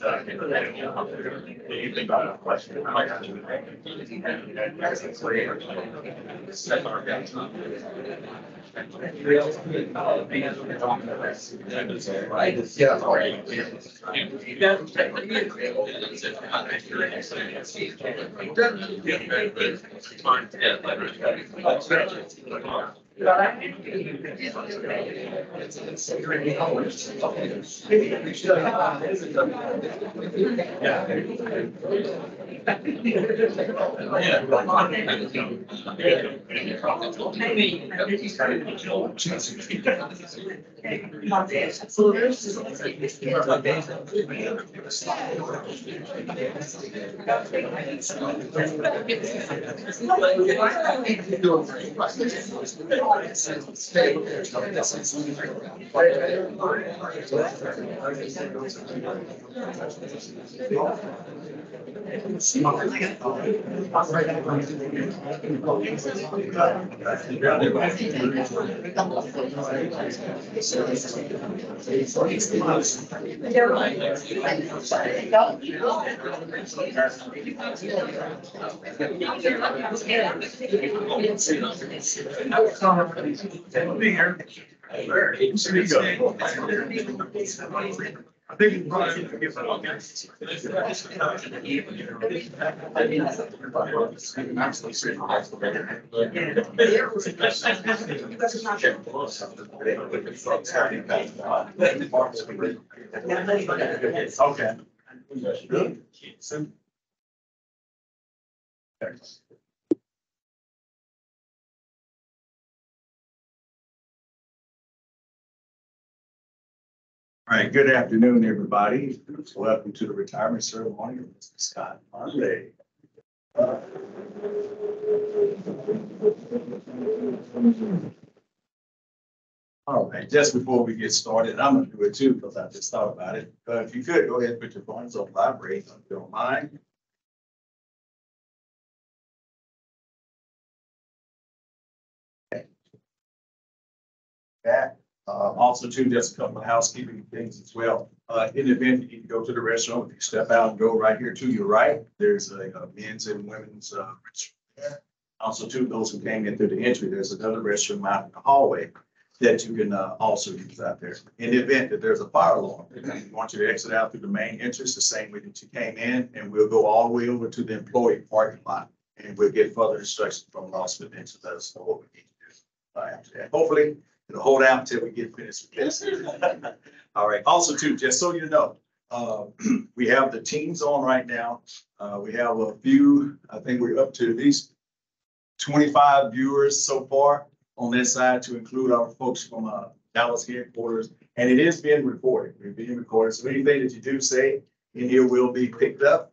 I think okay. Good. All right, good afternoon, everybody. Welcome to the retirement ceremony of Mr. Scott Munley. All right, just before we get started, I'm gonna do it too, because I just thought about it. But if you could, go ahead and put your phones on vibrate, if you don't mind. That. Also, too, just a couple of housekeeping things as well. In the event you need to go to the restroom, if you step out and go right here to your right, there's a men's and women's restroom there. Also, too, those who came in through the entry, there's another restroom out in the hallway that you can also use out there. In the event that there's a fire alarm, we want you to exit out through the main entrance the same way that you came in, and we'll go all the way over to the employee parking lot, and we'll get further instructions from Lawson to let us know what we need to do after that. Hopefully, it'll hold out until we get finished with this. All right. Also, too, just so you know, we have the teams on right now. We have a few, I think we're up to at least 25 viewers so far on this side, to include our folks from Dallas headquarters. And it is being recorded. We're being recorded. So anything that you do say in here will be picked up.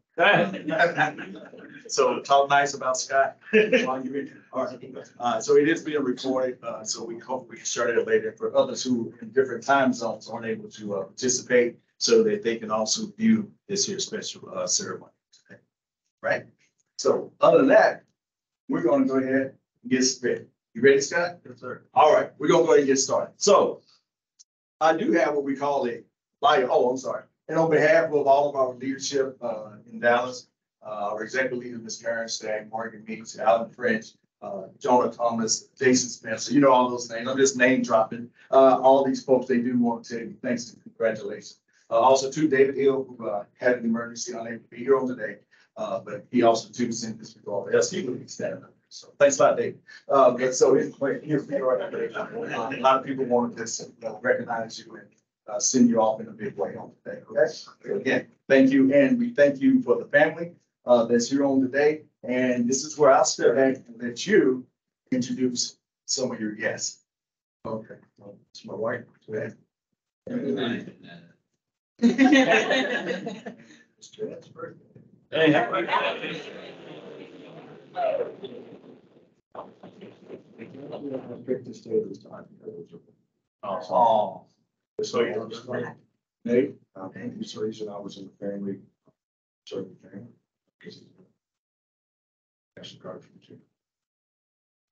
So talk nice about Scott while you're in here. All right. So it is being recorded. So we hope we can share it later for others who in different time zones aren't able to participate, so that they can also view this here special ceremony today. Right. So other than that, we're going to go ahead and get started. You ready, Scott? Yes, sir. All right. We're going to go ahead and get started. So I do have what we call a bio. Oh, I'm sorry. And on behalf of all of our leadership in Dallas, our executive leader, Ms. Karen Stagg, Morgan Meeks, Alan French, Jonah Thomas, Jason Spencer, you know all those names. I'm just name dropping. All these folks, they do want to tell you thanks and congratulations. Also, too, David Hill, who had an emergency, unable to be here on today, but he also too sent this report. Yes, he would be standing up. So thanks a lot, Dave. But so here's a lot of people wanted to recognize you and send you off in a big way on today. Okay. So again, thank you, and we thank you for the family that's here on today. And this is where I'll step back and let you introduce some of your guests. Okay. It's my wife today. Hey, happy birthday. Oh, so you know, Nate, this reason I was in the family, certain family. Actually, card from you.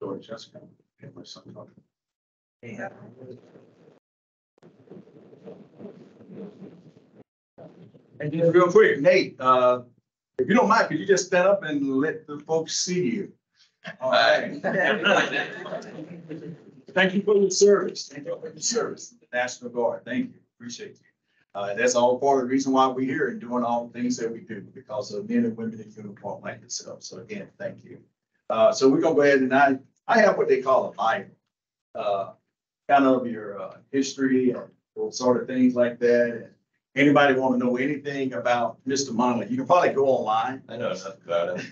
So Jessica and my son talking. Yeah. And just real quick, Nate, if you don't mind, could you just stand up and let the folks see you? All right. Thank you for your service. Thank you for your service, the National Guard. Thank you. Appreciate you. That's all part of the reason why we're here and doing all the things that we do, because of men and women in uniform like yourself. So again, thank you. So we're gonna go ahead and I have what they call a Bible, kind of your history and sort of things like that. And anybody want to know anything about Mr. Munley, you can probably go online. I know nothing about it.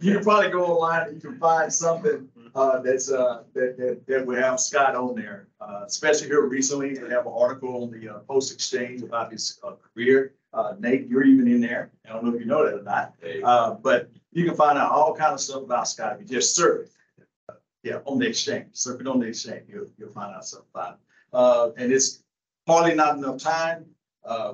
You can probably go online and you can find something that would have Scott on there. Especially here recently, they have an article on the Post Exchange about his career. Nate, you're even in there. I don't know if you know that or not. But you can find out all kinds of stuff about Scott if you just search. Yeah, on the exchange. Surf it on the exchange. You'll find out something about it. And it's hardly not enough time.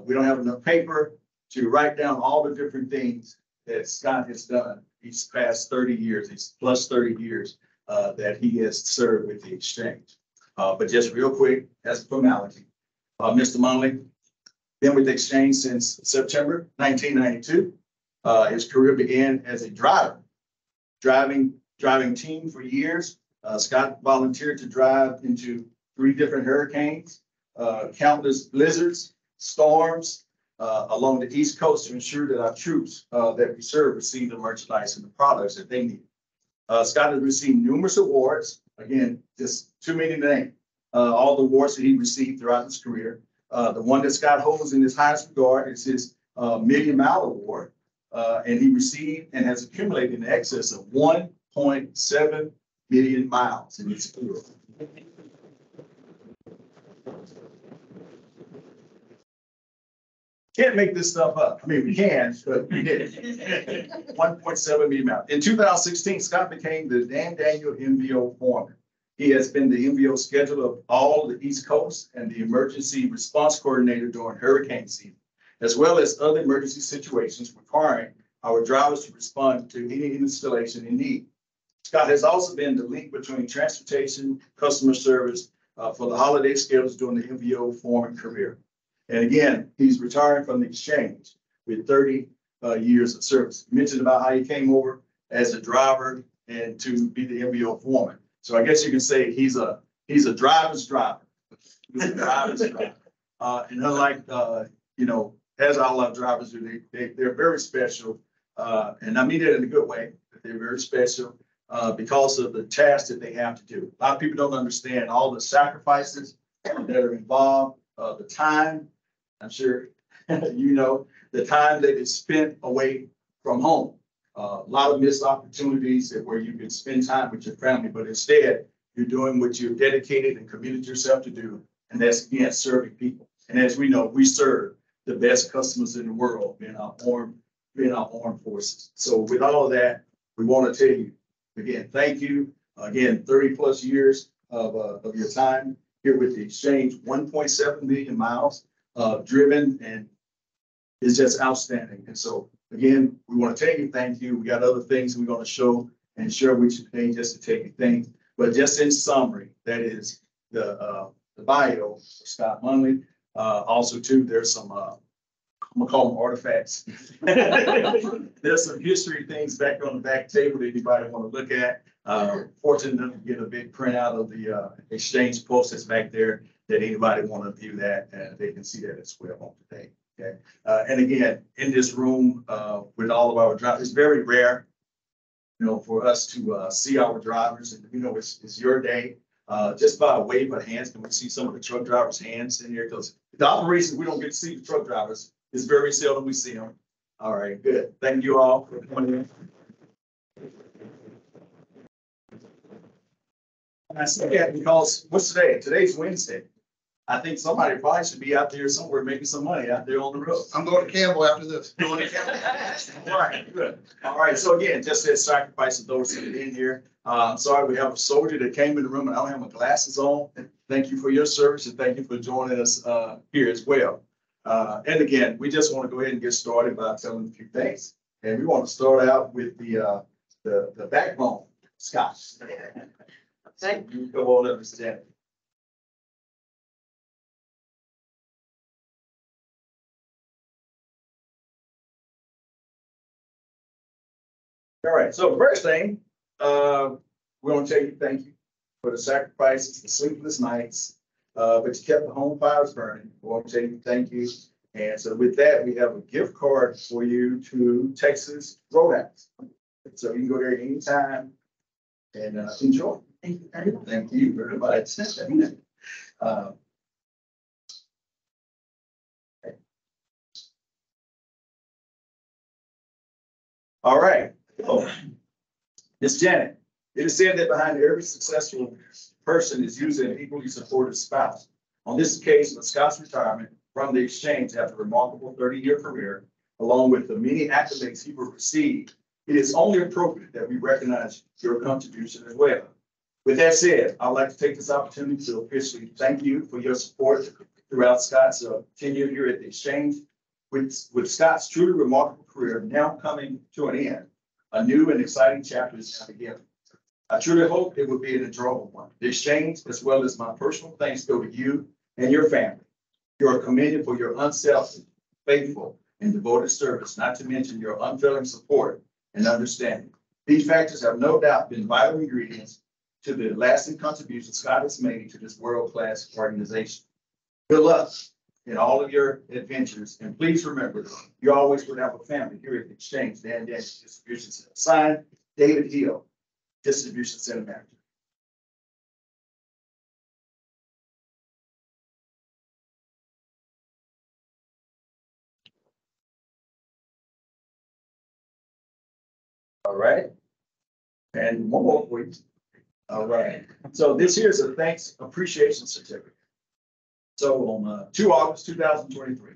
We don't have enough paper to write down all the different things that Scott has done these past 30 years, these plus 30 years that he has served with the exchange. But just real quick, as a formality, Mr. Munley, been with the exchange since September 1992. His career began as a driver, driving team for years. Scott volunteered to drive into 3 different hurricanes, countless blizzards, storms along the East Coast to ensure that our troops that we serve received the merchandise and the products that they need. Scott has received numerous awards. Again, just too many to name. All the awards that he received throughout his career. The one that Scott holds in his highest regard is his Million Mile Award. And he received and has accumulated in excess of 1.7 million miles in his career. Can't make this stuff up. I mean, we can, but we didn't. 1.7 million miles. In 2016, Scott became the Dan Daniel MVO foreman. He has been the MVO scheduler of all the East Coast and the emergency response coordinator during hurricane season, as well as other emergency situations requiring our drivers to respond to any installation in need. Scott has also been the link between transportation, customer service for the holiday schedules during the MVO foreman career. And again, he's retiring from the exchange with 30 years of service. You mentioned about how he came over as a driver and to be the MVO foreman. So I guess you can say he's a driver's driver. He's a driver's driver. And unlike as all our drivers do, they're very special. And I mean that in a good way. They're very special because of the tasks that they have to do. A lot of people don't understand all the sacrifices that are involved, the time. I'm sure the time that is spent away from home. A lot of missed opportunities where you can spend time with your family, but instead you're doing what you're dedicated and committed yourself to do, and that's again serving people. And as we know, we serve the best customers in the world, being our armed forces. So with all of that, we want to tell you again, thank you. Again, 30 plus years of your time here with the exchange, 1.7 million miles driven, and it's just outstanding. And so again, we want to tell you thank you. We got other things we're going to show and share with you today just to tell you things. But just in summary, that is the bio of Scott Munley. Also, too, there's some I'm gonna call them artifacts. There's some history things back on the back table that anybody want to look at. Fortunate enough to get a big printout of the exchange post that's back there that anybody want to view that, and they can see that as well on today. Okay. And again, in this room with all of our drivers, it's very rare, for us to see our drivers, and it's your day. Just by a wave of hands, can we see some of the truck drivers' hands in here? Because the operations, we don't get to see the truck drivers. It's very seldom we see them. All right, good. Thank you all for coming in. And I say that because what's today? Today's Wednesday. I think somebody probably should be out there somewhere making some money out there on the road. I'm going to Campbell after this. Going to Campbell. All right, good. All right, so again, just as sacrifice of those that are in here. I'm sorry, we have a soldier that came in the room and I don't have my glasses on. Thank you for your service and thank you for joining us here as well. And again, we just want to go ahead and get started by telling a few things. And we want to start out with the backbone, Scott. Thank you. Go on up, Mr. Janet. All right, so the first thing, we want to tell you thank you for the sacrifices, the sleepless nights, but you kept the home fires burning. We want to tell you thank you. And so with that, we have a gift card for you to Texas Roadhouse. So you can go there anytime and enjoy. Thank you very much. Thank you very much. Uh, All right. Oh, Ms. Janet, it is said that behind every successful person is usually an equally supportive spouse. On this occasion of Scott's retirement from the exchange after a remarkable 30-year career, along with the many accolades he will receive, it is only appropriate that we recognize your contribution as well. With that said, I'd like to take this opportunity to officially thank you for your support throughout Scott's tenure here at the exchange. With Scott's truly remarkable career now coming to an end, a new and exciting chapter is now beginning. I truly hope it will be an enjoyable one. The exchange, as well as my personal thanks, go to you and your family. You are commended for your unselfish, faithful, and devoted service, not to mention your unfailing support and understanding. These factors have no doubt been vital ingredients to the lasting contribution Scott has made to this world-class organization. Good luck in all of your adventures, and please remember, you always would have a family here at the exchange, Dan Daniels Distribution Center. Signed, David Hill, Distribution Center Manager. All right. And one more, please. All right. So this here is a thanks appreciation certificate. So on 2 August 2023,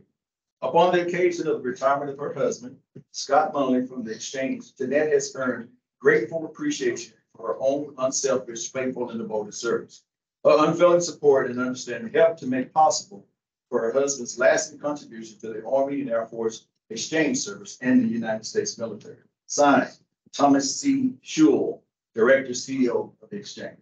upon the occasion of the retirement of her husband, Scott Munley from the exchange, Jeanette has earned grateful appreciation for her own unselfish, faithful, and devoted service. Her unfailing support and understanding helped to make possible for her husband's lasting contribution to the Army and Air Force exchange service and the United States military. Signed, Thomas C. Schewel, Director, CEO of the exchange.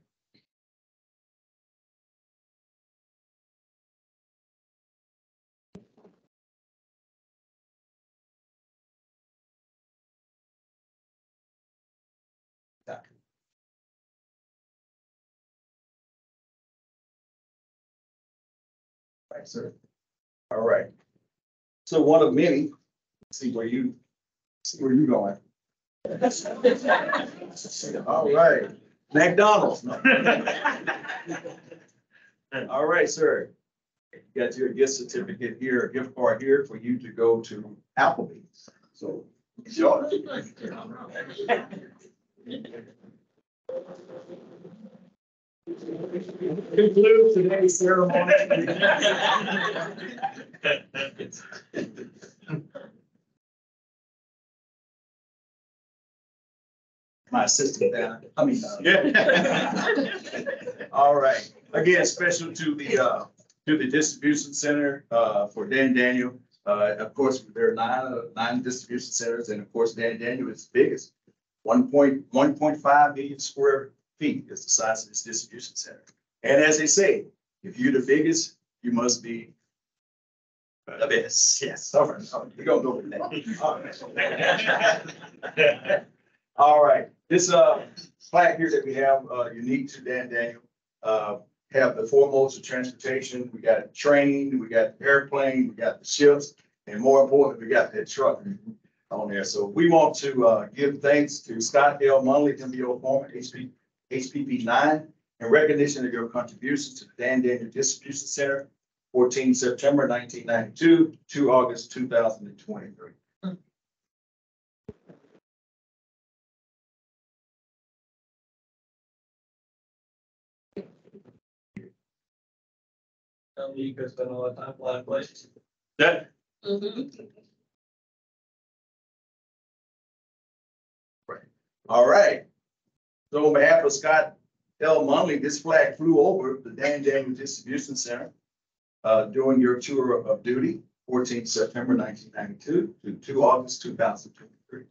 Right, sir. All right. So one of many, see where you going. All right. McDonald's. No. All right, sir. You got your gift certificate here, a gift card here for you to go to Applebee's. So enjoy. Conclude today's ceremony. My assistant down. All right. Again, special to the distribution center for Dan Daniel. Of course, there are nine distribution centers, and of course, Dan Daniel is the biggest. 1.5 million square feet is the size of this distribution center. And as they say, if you're the biggest, you must be the best. Yes. All right. We're gonna go with that. All right. This plaque here that we have unique to Dan Daniel, have the four modes of transportation. We got train, we got airplane, we got the ships, and more importantly, we got that truck on there. So we want to give thanks to Scott L. Munley, MBO former HPP 9, in recognition of your contributions to the Dan Daniel Distribution Center, 14 September 1992 to August 2023. You could spend a lot of time flying places. Yeah. Right. All right. So on behalf of Scott L. Munley, this flag flew over the Dan Daniel Distribution Center during your tour of duty, 14 September 1992 to 2 August 2023.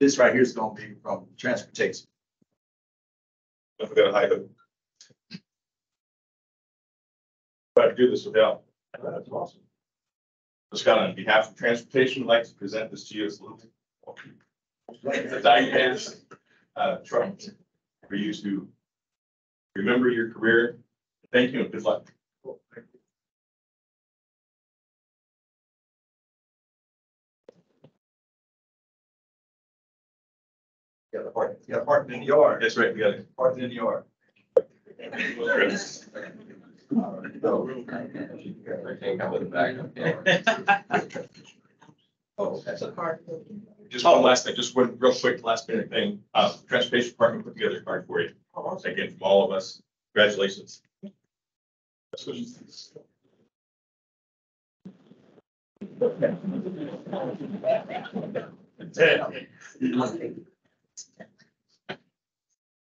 This right here is gonna be from transportation. Don't forget to hide it. Try to do this without. That's awesome. Scott, on behalf of transportation, I'd like to present this to you as a little. The diagrams, trying for you to remember your career. Thank you and good luck. You got parked in the yard. That's right, we got it. Parked in the yard. Oh, that's a card. Just one last thing, just one real quick last minute thing. Transportation Department put together a card for you. Again, from all of us. Congratulations.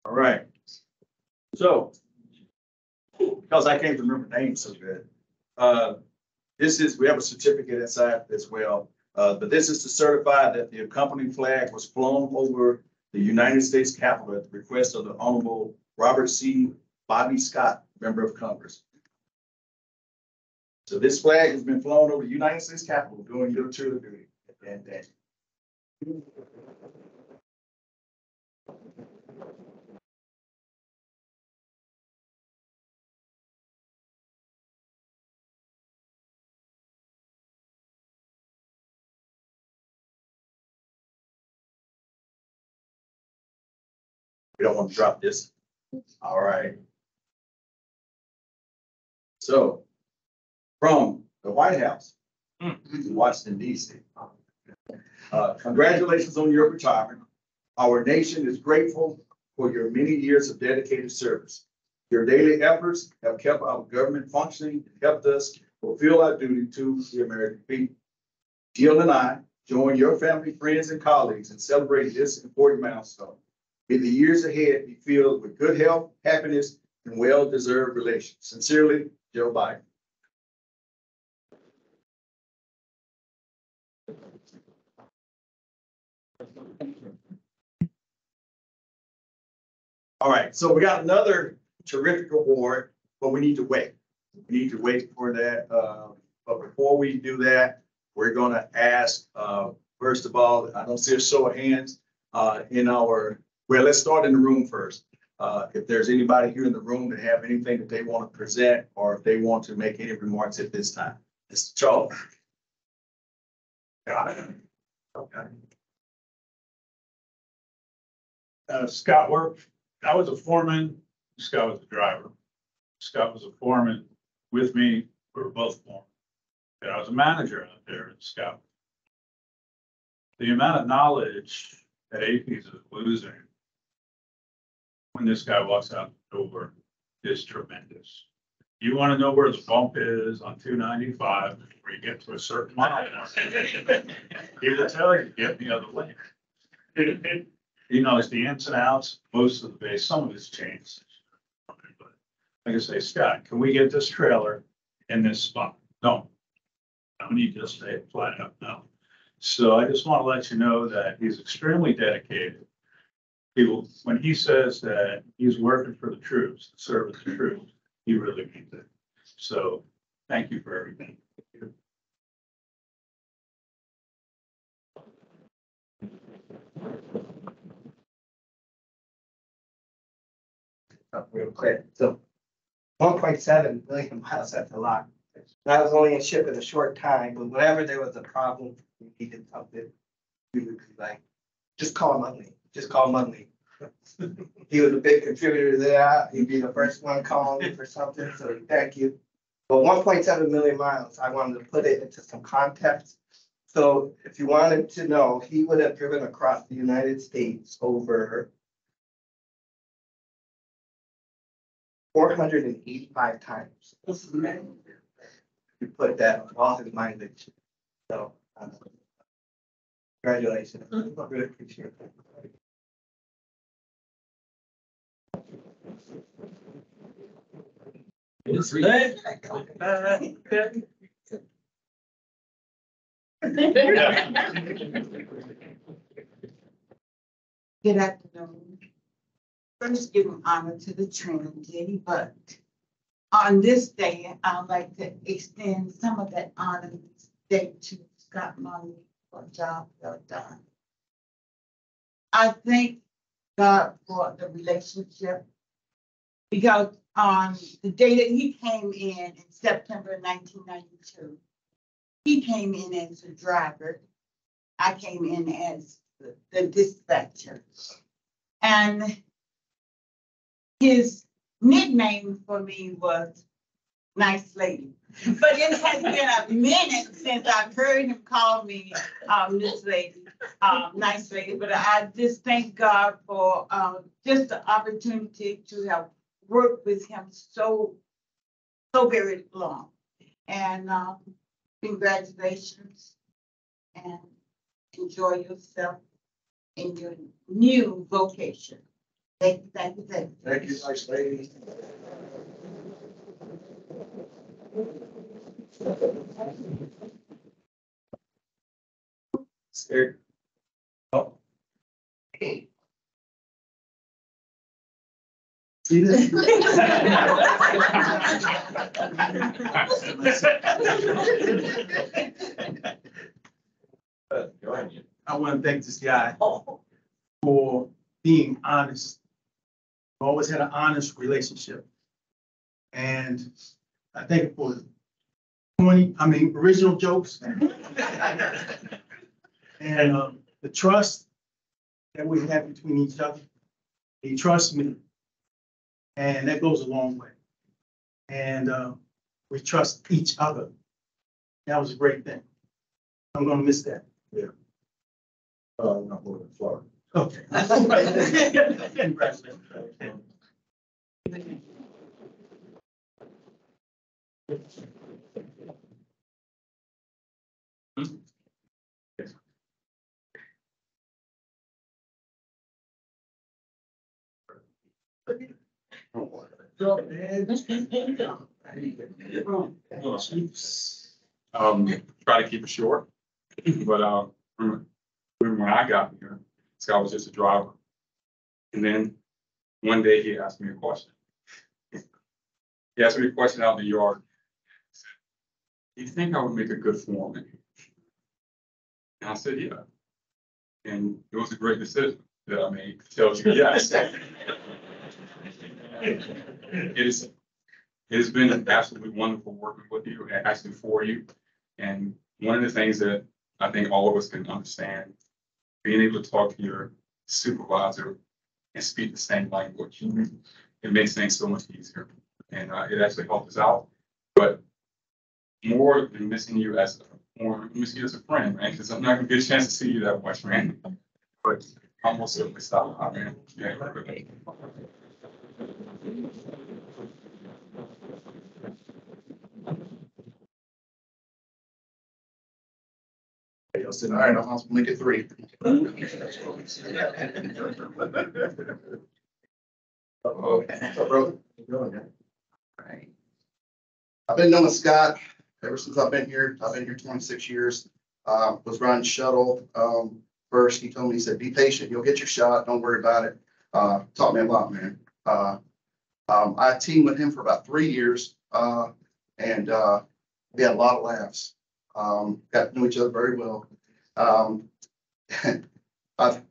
All right. So, because I can't remember names so good, we have a certificate inside as well. But this is to certify that the accompanying flag was flown over the United States Capitol at the request of the Honorable Robert C. Bobby Scott, Member of Congress. So this flag has been flown over the United States Capitol during your tour of duty. And we don't want to drop this. All right. So from the White House to Washington, D.C. Congratulations on your retirement. Our nation is grateful for your many years of dedicated service. Your daily efforts have kept our government functioning and helped us fulfill our duty to the American people. Jill and I join your family, friends, and colleagues in celebrating this important milestone. May the years ahead be filled with good health, happiness, and well-deserved relations. Sincerely, Joe Biden. All right, so we got another terrific award, but we need to wait. We need to wait for that. But before we do that, we're going to ask, first of all, I don't see a show of hands well, let's start in the room first. If there's anybody here in the room that have anything that they want to present, or if they want to make any remarks at this time. Mr. Charles. Got it. Okay. Scott worked, I was a foreman, Scott was a driver. Scott was a foreman with me, we were both foremen. And I was a manager out there at Scott. The amount of knowledge that APs is losing when this guy walks out the door is tremendous. You want to know where the bump is on 295 before you get to a certain mile. He will tell you, get the other way. He knows the ins and outs, most of the base, some of it's changed. But like I say, Scott, can we get this trailer in this spot? No. I need to say it flat out, no. So I just want to let you know that he's extremely dedicated. When he says that he's working for the troops, the service of troops, he really means it. So thank you for everything. Real quick, so 1.7 million miles, that's a lot. I was only in ship in a short time, but whenever there was a problem, we needed something, we would be like, just call Munley, just call Munley. He was a big contributor to that. He'd be the first one calling me for something, so thank you. But 1.7 million miles, I wanted to put it into some context. So if you wanted to know, he would have driven across the United States over 485 times. You put that on all his mileage. So, congratulations. I really appreciate it. It's late. Good afternoon. First, giving honor to the Trinity, but on this day, I'd like to extend some of that honor today to Scott Munley for a job well done. I thank God for the relationship because on the day that he came in September 1992, he came in as a driver. I came in as the dispatcher. And his nickname for me was Nice Lady. But it has been a minute since I've heard him call me Miss Lady, Nice Lady. But I just thank God for just the opportunity to have worked with him so very long. And congratulations and enjoy yourself in your new vocation. Thank you, thank you, thank you. Thank you, Nice Lady. Scared. Oh. See this? Go ahead. I want to thank this guy for being honest. We've always had an honest relationship. And I thank him for original jokes. And the trust that we have between each other. He trusts me. And that goes a long way. And we trust each other. That was a great thing. I'm gonna miss that. Yeah. Not more than Florida. Okay. Congratulations. Try to keep it short, but remember when I got here, Scott was just a driver. And then one day he asked me a question. He asked me a question out in the yard. He said, "Do you think I would make a good foreman?" And I said, "Yeah." And it was a great decision that I made to tell you yes. It has been absolutely wonderful working with you and actually for you. And one of the things that I think all of us can understand, being able to talk to your supervisor and speak the same language, it makes things so much easier. And it actually helped us out. But more than missing you as missing you as a friend, man, because I'm not gonna get a chance to see you that much, man. But I'm most certainly stop by, man. Yeah. All right, I'll make it 3. What's up, brother? Right. I've been knowing Scott ever since I've been here. I've been here 26 years. Was running shuttle. First, he told me, he said, "Be patient. You'll get your shot. Don't worry about it." Taught me a lot, man. I teamed with him for about 3 years, and we had a lot of laughs. Got to know each other very well.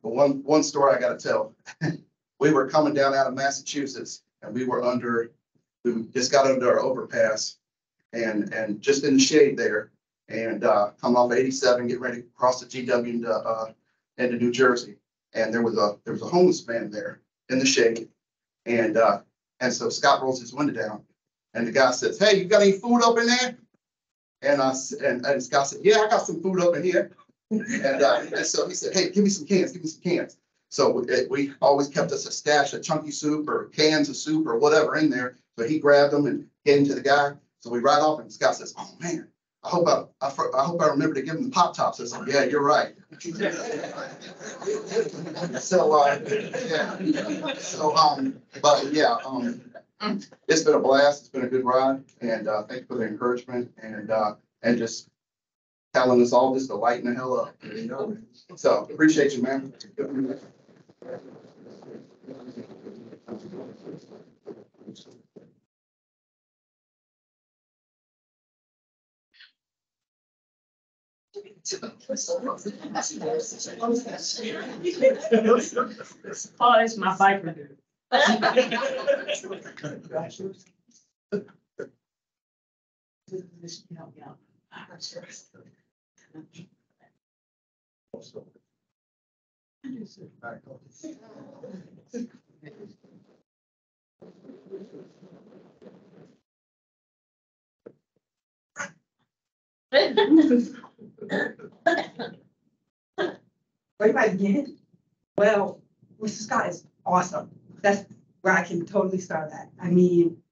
One story I got to tell. We were coming down out of Massachusetts, and we just got under our overpass, and just in the shade there, and coming off 87, getting ready to cross the GW into New Jersey, and there was a homeless man there in the shade, and so Scott rolls his window down, and the guy says, "Hey, you got any food up in there?" And Scott said, "Yeah, I got some food up in here." And so he said, "Hey, give me some cans. So we always kept us a stash of chunky soup or cans of soup or whatever in there. So he grabbed them and gave them to the guy. So we ride off, and Scott says, "Oh man, I hope I remember to give him the Pop Tops." I said, "Yeah, you're right." It's been a blast. It's been a good ride, and thank you for the encouragement and just telling us all just to lighten the hell up. So appreciate you, man. Oh, it's my vibrator. Where do I begin? Well, Mr. Scott is awesome. That's where I can totally start at. I mean,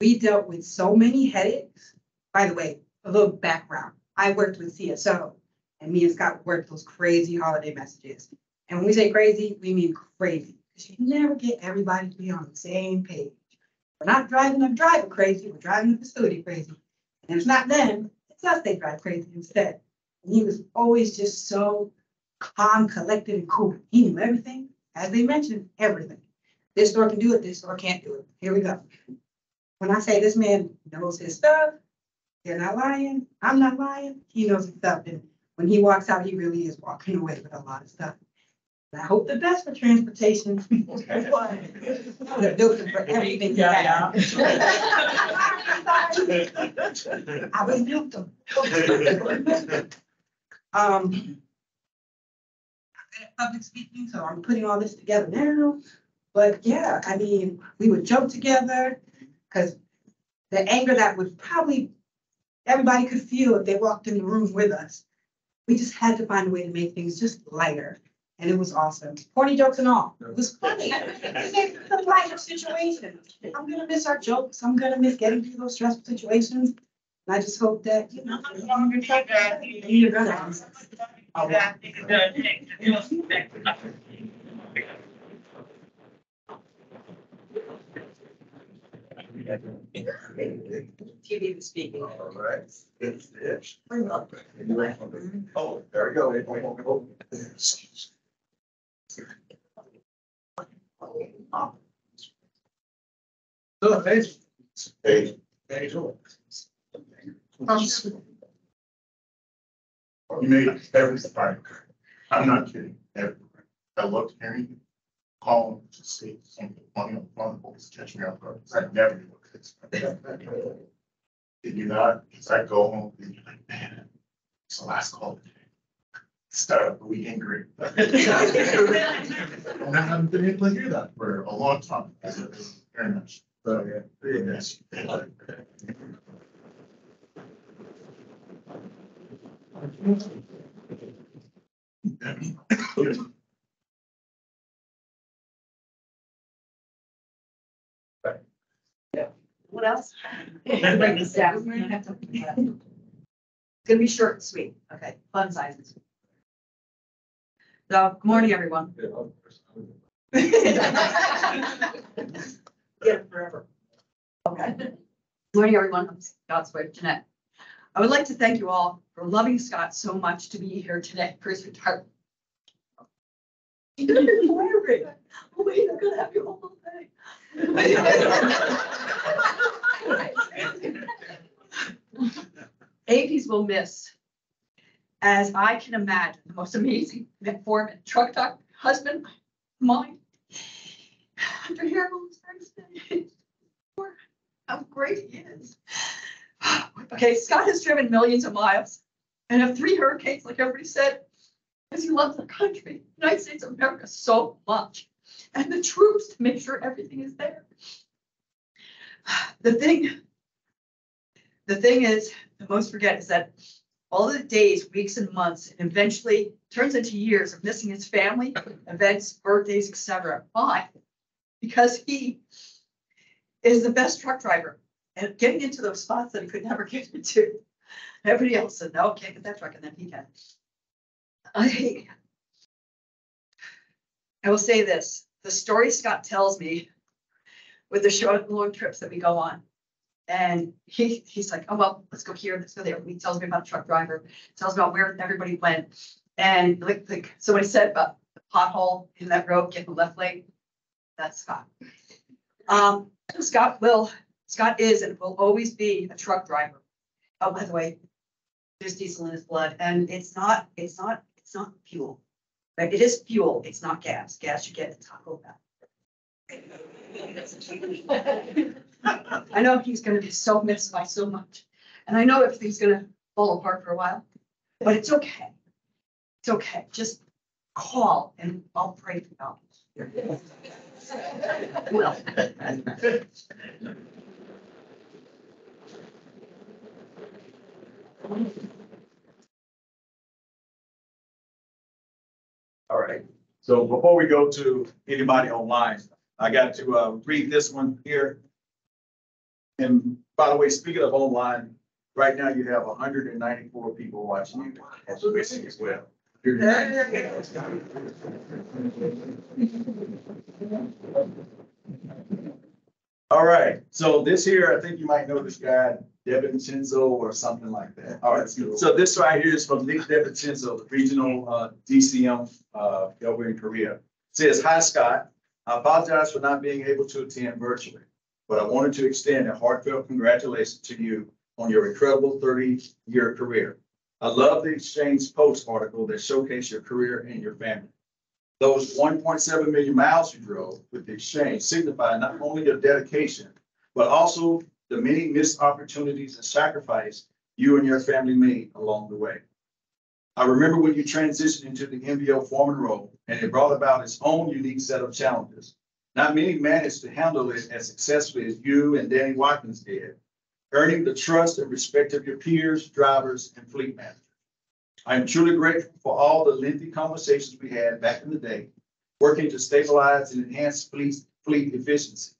we dealt with so many headaches. By the way, a little background. I worked with CSO, and me and Scott worked those crazy holiday messages. And when we say crazy, we mean crazy, because you never get everybody to be on the same page. We're not driving the driver crazy, we're driving the facility crazy. And it's not them, it's us they drive crazy instead. And he was always just so calm, collected, and cool. He knew everything. As they mentioned, everything. This store can do it, this store can't do it. Here we go. When I say this man knows his stuff, they're not lying, I'm not lying, he knows his stuff. And when he walks out, he really is walking away with a lot of stuff. And I hope the best for transportation. They're looking for everything. Yeah. I would help them. Public speaking, so I'm putting all this together now. But yeah, I mean, we would joke together because the anger that would probably everybody could feel if they walked in the room with us. We just had to find a way to make things just lighter. And it was awesome. Corny jokes and all. It was funny. It's a lighter situation. I'm gonna miss our jokes. I'm gonna miss getting through those stressful situations. And I just hope that, you know, you're gonna. TV was speaking. All right. It's it. Oh, there we go. So, hey. You made every time. I'm not kidding. Every. I loved hearing you call him to say something funny on the phone, always catch me off guard. I never knew what this. Did you not? Because I go home and you're like, man, it's the last call today. Start up the weekend great. And I haven't been able to hear that for a long time. Very much. So, yeah. Yes. What else? Break this down. It's gonna be short and sweet. Okay, fun sizes. So, good morning, everyone. Get it forever. Okay. Good morning, everyone. I'm Scott's wife, Jeanette. I would like to thank you all for loving Scott so much to be here today for his retirement. Oh, wait, I'm gonna have you all day. APs will miss, as I can imagine, the most amazing foreman, truck husband, mine. After hearing all this things, how great he is. Okay, Scott has driven millions of miles and have 3 hurricanes, like everybody said, because he loves the country, United States of America, so much, and the troops to make sure everything is there. The thing is, the most forget is that all the days, weeks, and months, and eventually turns into years of missing his family, events, birthdays, etc. Why? Because he is the best truck driver and getting into those spots that he could never get into. Everybody else said, no, can't get that truck, and then he can. I will say this, the story Scott tells me with the short, long trips that we go on. And he's like, oh, well, let's go here, let's go there. He tells me about a truck driver, tells me about where everybody went. And like so what he said about the pothole in that road, getting the left lane. That's Scott. Scott is and will always be a truck driver. Oh, by the way, there's diesel in his blood, and it's not fuel. Right? It is fuel, it's not gas. Gas you get at Taco Bell. I know he's gonna be so missed by so much. And I know everything's gonna fall apart for a while, but it's okay. It's okay. Just call and I'll pray for God. Well. All right, so before we go to anybody online, I got to read this one here. And by the way, speaking of online, right now you have 194 people watching you as well. All right, so this here, I think you might know this guy, Devin Chenzo or something like that. All right, so this right here is from Nick Chenzo, the regional DCM over in Korea. It says, "Hi, Scott. I apologize for not being able to attend virtually, but I wanted to extend a heartfelt congratulations to you on your incredible 30-year career. I love the Exchange Post article that showcased your career and your family. Those 1.7 million miles you drove with the Exchange signify not only your dedication, but also the many missed opportunities and sacrifice you and your family made along the way. I remember when you transitioned into the MBO foreman role, and it brought about its own unique set of challenges. Not many managed to handle it as successfully as you and Danny Watkins did, earning the trust and respect of your peers, drivers, and fleet managers. I am truly grateful for all the lengthy conversations we had back in the day, working to stabilize and enhance fleet efficiency.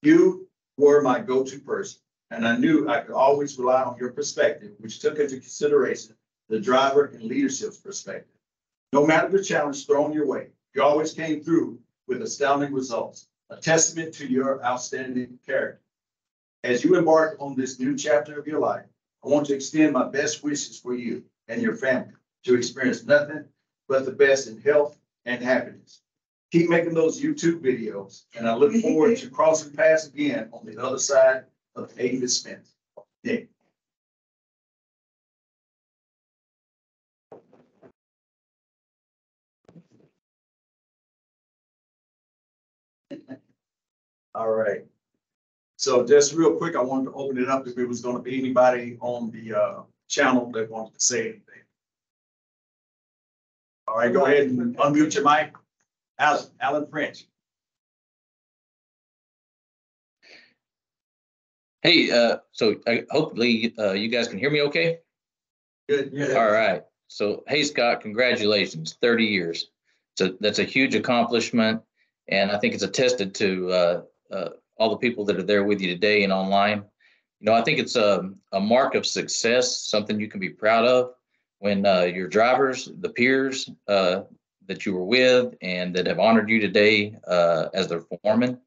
You were my go-to person, and I knew I could always rely on your perspective, which took into consideration the driver and leadership's perspective. No matter the challenge thrown your way, you always came through with astounding results, a testament to your outstanding character. As you embark on this new chapter of your life, I want to extend my best wishes for you and your family to experience nothing but the best in health and happiness. Keep making those YouTube videos, and I look forward to crossing paths again on the other side of Avis fence. Nick." All right. So just real quick, I wanted to open it up if it was going to be anybody on the channel that wanted to say anything. All right, go ahead and unmute your mic. Alan French. Hey, so hopefully you guys can hear me okay? Good. All right. So, hey, Scott, congratulations, 30 years. So that's a huge accomplishment. And I think it's attested to all the people that are there with you today and online. You know, I think it's a mark of success, something you can be proud of when your drivers, the peers that you were with and that have honored you today as their foreman. You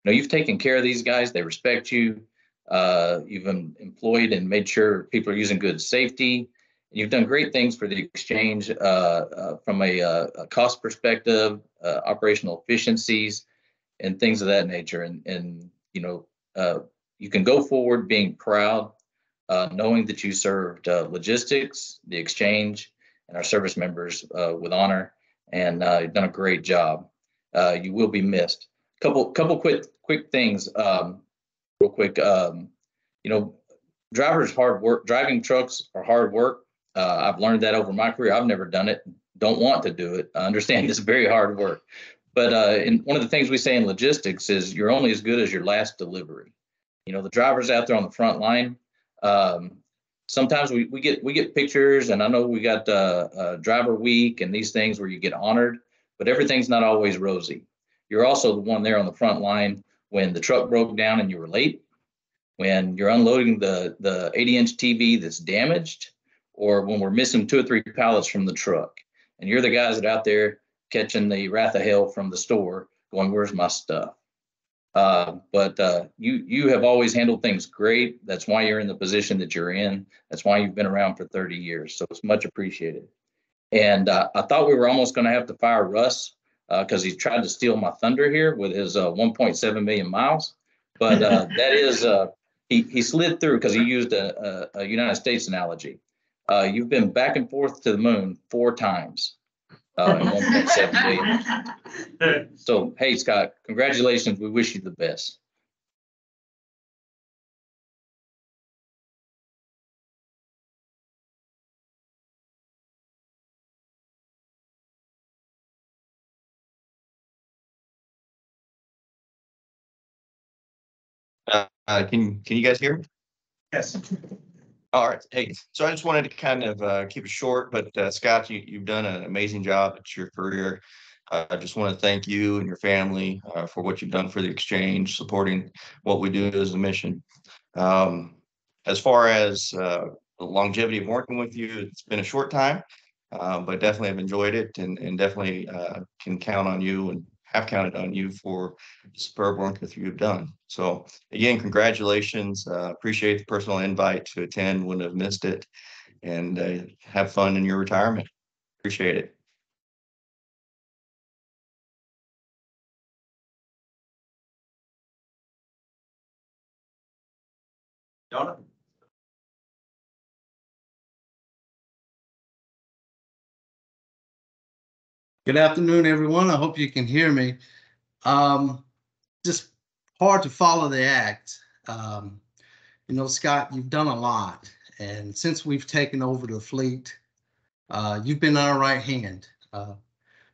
know, you've taken care of these guys. They respect you. You've employed and made sure people are using good safety. You've done great things for the Exchange from a cost perspective, operational efficiencies, and things of that nature. And you know, you can go forward being proud, knowing that you served logistics, the Exchange, and our service members with honor, and you've done a great job. You will be missed. Couple quick things, real quick. You know, drivers hard work. Driving trucks are hard work. I've learned that over my career. I've never done it. Don't want to do it. I understand it's very hard work. But one of the things we say in logistics is you're only as good as your last delivery. You know, the drivers out there on the front line, sometimes we get pictures, and I know we got driver week and these things where you get honored, but everything's not always rosy. You're also the one there on the front line when the truck broke down and you were late, when you're unloading the 80-inch TV that's damaged, or when we're missing 2 or 3 pallets from the truck. And you're the guys that are out there catching the wrath of hell from the store going, where's my stuff? But you have always handled things great. That's why you're in the position that you're in. That's why you've been around for 30 years. So it's much appreciated. And I thought we were almost going to have to fire Russ because he tried to steal my thunder here with his 1.7 million miles. But that is, he slid through because he used a United States analogy. You've been back and forth to the moon 4 times in 1.7 million. So, hey, Scott, congratulations. We wish you the best. Can you guys hear me? Yes. All right. Hey, so I just wanted to kind of keep it short, but Scott, you've done an amazing job at your career. I just want to thank you and your family for what you've done for the exchange, supporting what we do as a mission. As far as the longevity of working with you, it's been a short time, but definitely I've enjoyed it and definitely can count on you and have counted on you for the superb work that you've done. So again, congratulations. Appreciate the personal invite to attend. Wouldn't have missed it. And have fun in your retirement. Appreciate it. Donna? Good afternoon, everyone. I hope you can hear me. Just hard to follow the act. You know, Scott, you've done a lot. And since we've taken over the fleet, you've been our right hand.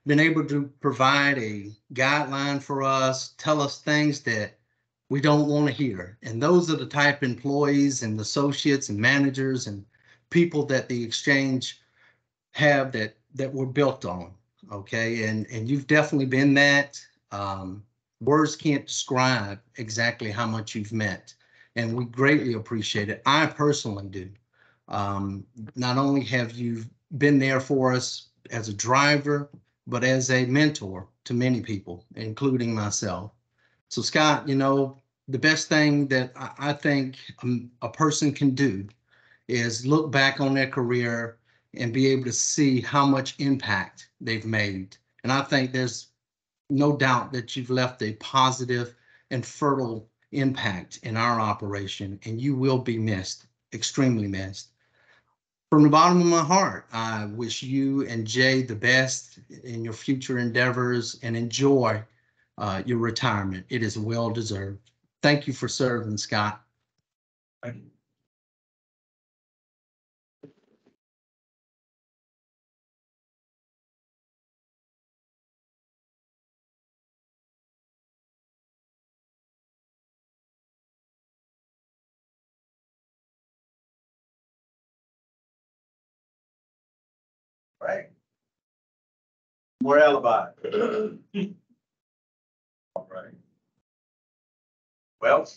Been able to provide a guideline for us, tell us things that we don't want to hear. And those are the type of employees and associates and managers and people that the exchange have that we're built on. Okay, and you've definitely been that. Words can't describe exactly how much you've meant, and we greatly appreciate it. I personally do. Not only have you been there for us as a driver, but as a mentor to many people, including myself. So Scott, you know, the best thing that I think a person can do is look back on their career and be able to see how much impact they've made. And I think there's no doubt that you've left a positive and fertile impact in our operation, and you will be missed, extremely missed. From the bottom of my heart, I wish you and Jay the best in your future endeavors and enjoy your retirement. It is well deserved. Thank you for serving, Scott. Thank you. Right. More alibi. All right. Well.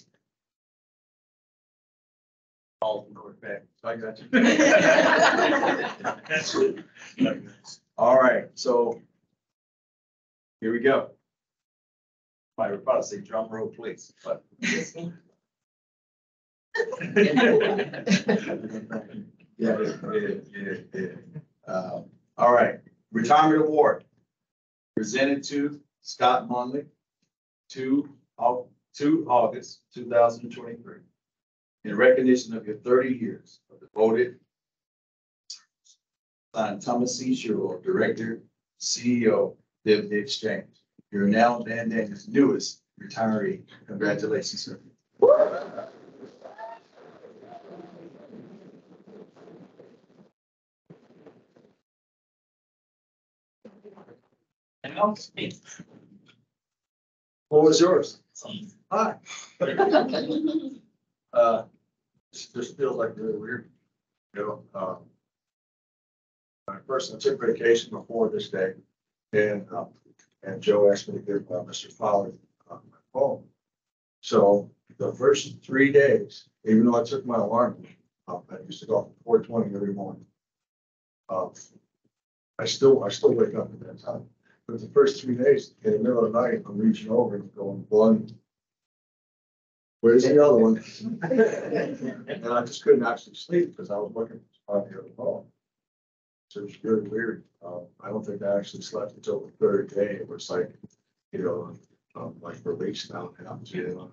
All North back. So I got you. All right, so here we go. I would probably say drum roll, please, but. Yeah. All right, retirement award presented to Scott Munley, 2 August 2023, in recognition of your 30 years of devoted. Signed, Thomas C. Sherrill, Director, CEO, the Exchange. You're now Dan Daniels' newest retiree. Congratulations, sir. What was yours? Hi. This feels like really weird. You know, first I took vacation before this day, and Joe asked me to give Mr. Fowler my phone. So the first 3 days, even though I took my alarm, I used to go up at 4:20 every morning. I still wake up at that time. But the first 3 days, in the middle of the night, I'm reaching over and going, "One, where's the other one?" And I just couldn't actually sleep because I was looking on the other phone. So it's really weird. I don't think I actually slept until the third day. It was like, you know, like released out and I'm jail.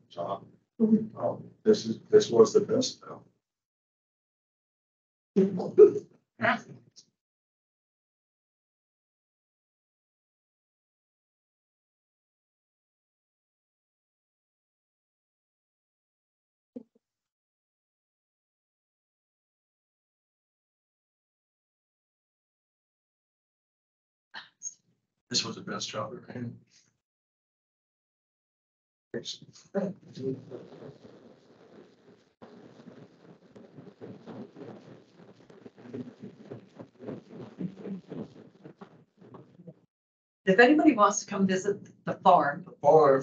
So this was the best now. This was the best job ever had. If anybody wants to come visit the farm Or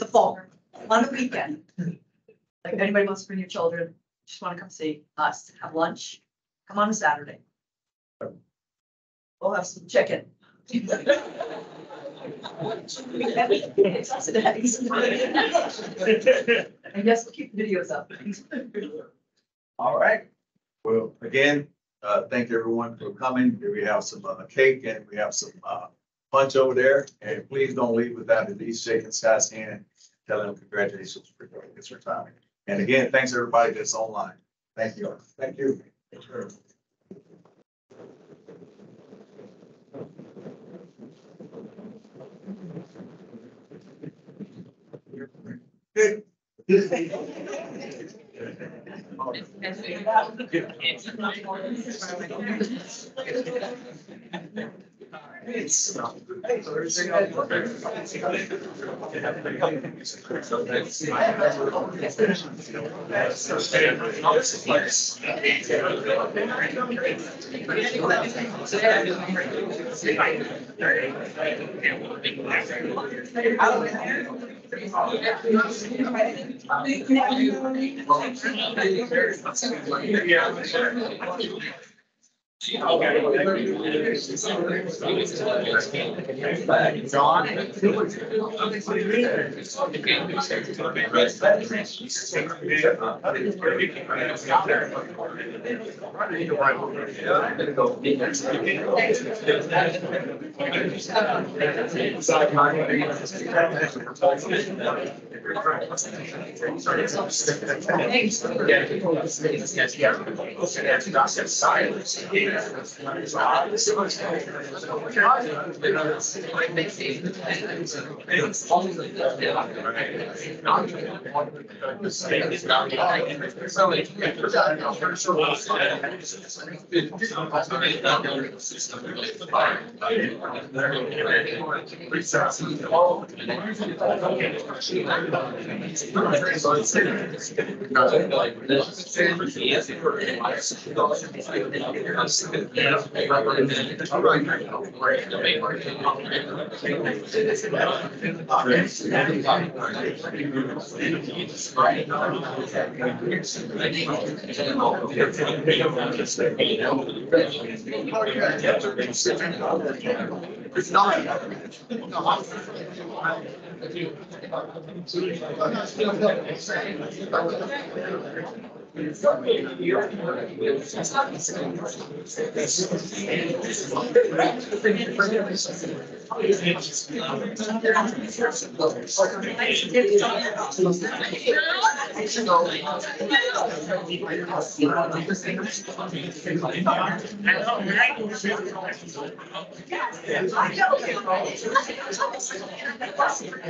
on a weekend, like anybody wants to bring your children, just want to come see us, have lunch, come on a Saturday. We'll have some chicken. It's us and eggs. And yes, we'll keep the videos up. all right. Well, again, thank everyone for coming. We have some cake and we have some punch over there. And please don't leave without at least shaking Scott's hand, telling him congratulations for his retirement. And again, thanks everybody that's online. Thank you. Thank you.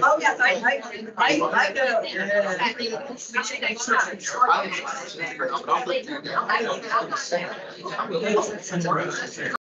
Oh, yes, I know.